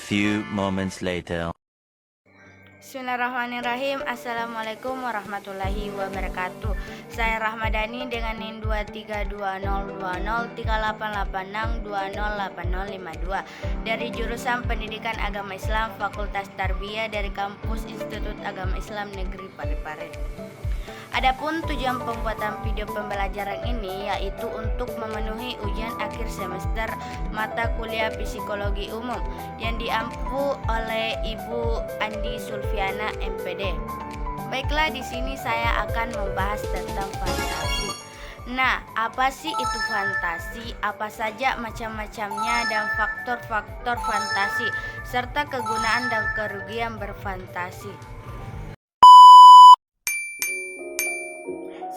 few moments later. Bismillahirrahmanirrahim. Assalamualaikum warahmatullahi wabarakatuh. Saya Rahmadani dengan NIM 2320203886208052 dari jurusan Pendidikan Agama Islam Fakultas Tarbiyah dari kampus Institut Agama Islam Negeri Parepare. Adapun tujuan pembuatan video pembelajaran ini yaitu untuk memenuhi ujian akhir semester mata kuliah psikologi umum yang diampu oleh Ibu Andi Sulfiana MPD. Baiklah, di sini saya akan membahas tentang fantasi. Nah, apa sih itu fantasi? Apa saja macam-macamnya dan faktor-faktor fantasi serta kegunaan dan kerugian berfantasi.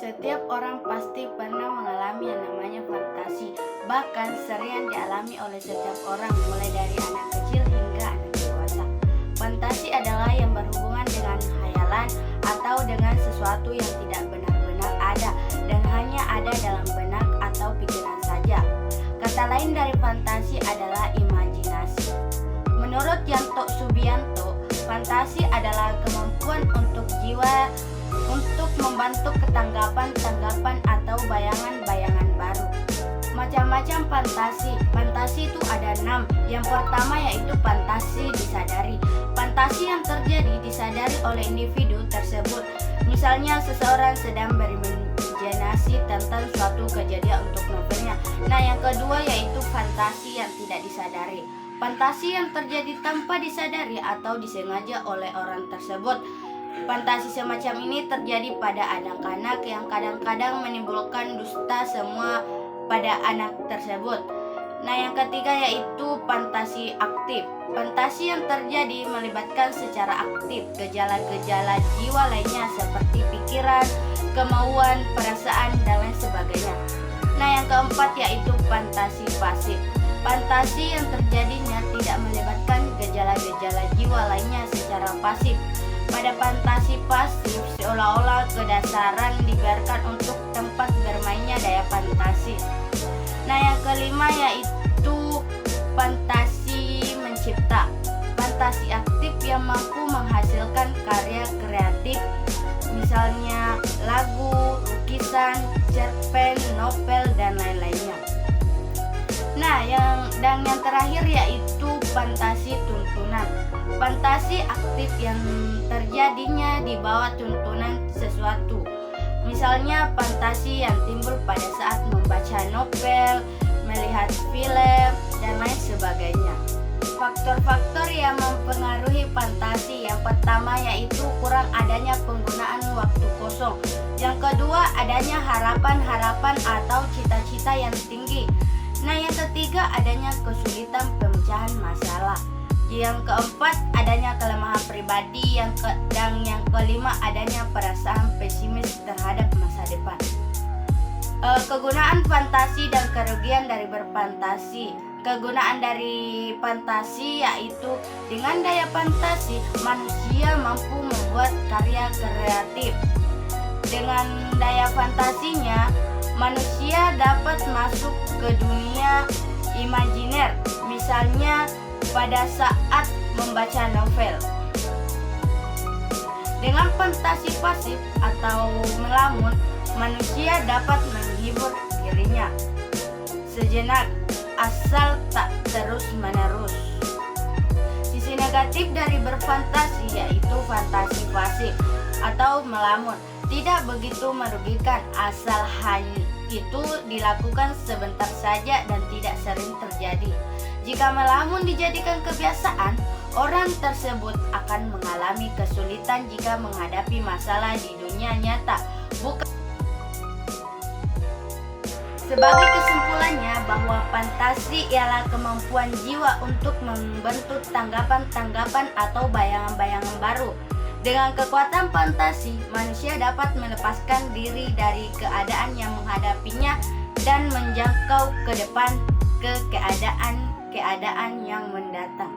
Setiap orang pasti pernah mengalami yang namanya fantasi. Bahkan sering dialami oleh setiap orang, mulai dari anak kecil hingga anak dewasa. Fantasi adalah yang berhubungan dengan khayalan atau dengan sesuatu yang tidak benar-benar ada dan hanya ada dalam benak atau pikiran saja. Kata lain dari fantasi adalah imajinasi. Menurut Yanto Subianto, fantasi adalah kemampuan untuk jiwa untuk membentuk ketanggapan-tanggapan atau bayangan-bayangan baru. Macam-macam fantasi. Fantasi itu ada 6. Yang pertama yaitu fantasi disadari. Fantasi yang terjadi disadari oleh individu tersebut. Misalnya seseorang sedang berimajinasi tentang suatu kejadian untuk novelnya. Nah, yang kedua yaitu fantasi yang tidak disadari. Fantasi yang terjadi tanpa disadari atau disengaja oleh orang tersebut. Fantasi semacam ini terjadi pada anak-anak yang kadang-kadang menimbulkan dusta semua pada anak tersebut. Nah, yang ketiga yaitu fantasi aktif. Fantasi yang terjadi melibatkan secara aktif gejala-gejala jiwa lainnya seperti pikiran, kemauan, perasaan, dan lain sebagainya. Nah, yang keempat yaitu fantasi pasif. Fantasi yang terjadinya tidak melibatkan gejala-gejala jiwa lainnya secara pasif. Pada fantasi pasif, seolah-olah kedasaran dibiarkan untuk tempat bermainnya daya fantasi. Nah, yang kelima yaitu fantasi mencipta. Fantasi aktif yang mampu menghasilkan karya kreatif, misalnya lagu, lukisan, cerpen, novel, dan lain-lainnya. Nah, yang terakhir yaitu fantasi tuntunan. Fantasi aktif yang terjadinya di bawah tuntunan sesuatu. Misalnya fantasi yang timbul pada saat membaca novel, melihat film, dan lain sebagainya. Faktor-faktor yang mempengaruhi fantasi yang pertama yaitu kurang adanya penggunaan waktu kosong. Yang kedua adanya harapan-harapan atau cita-cita yang tinggi. Nah, yang ketiga adanya kesulitan pemecahan masalah. Yang keempat adanya kelemahan pribadi, dan yang kelima adanya perasaan pesimis terhadap masa depan. Kegunaan fantasi dan kerugian dari berfantasi. Kegunaan dari fantasi yaitu dengan daya fantasi manusia mampu membuat karya kreatif. Dengan daya fantasinya manusia dapat masuk ke dunia imajiner, misalnya pada saat membaca novel. Dengan fantasi pasif atau melamun, manusia dapat menghibur dirinya sejenak asal tak terus-menerus. Sisi negatif dari berfantasi yaitu fantasi pasif atau melamun. Tidak begitu merugikan asal hanya itu dilakukan sebentar saja dan tidak sering terjadi. Jika melamun dijadikan kebiasaan, orang tersebut akan mengalami kesulitan jika menghadapi masalah di dunia nyata. Sebagai kesimpulannya bahwa fantasi ialah kemampuan jiwa untuk membentuk tanggapan-tanggapan atau bayangan-bayangan baru. Dengan kekuatan fantasi, manusia dapat melepaskan diri dari keadaan yang menghadapinya dan menjangkau ke depan ke keadaan yang mendatang.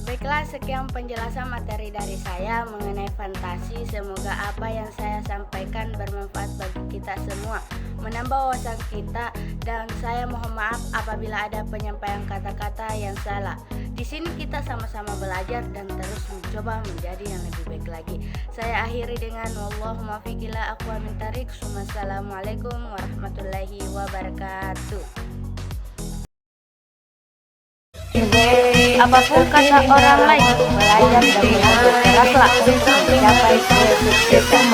Baiklah, sekian penjelasan materi dari saya mengenai fantasi. Semoga apa yang saya sampaikan bermanfaat bagi kita semua, menambah wawasan kita, dan saya mohon maaf apabila ada penyampaian kata-kata yang salah. Di sini kita sama-sama belajar dan terus mencoba menjadi yang lebih baik lagi. Saya akhiri dengan wallahu muwaffiq ila aqwamit thariq. Wassalamualaikum warahmatullahi wabarakatuh. Apapun kata orang lain, belajar dan belajar keraslah untuk mencapai kesuksesan.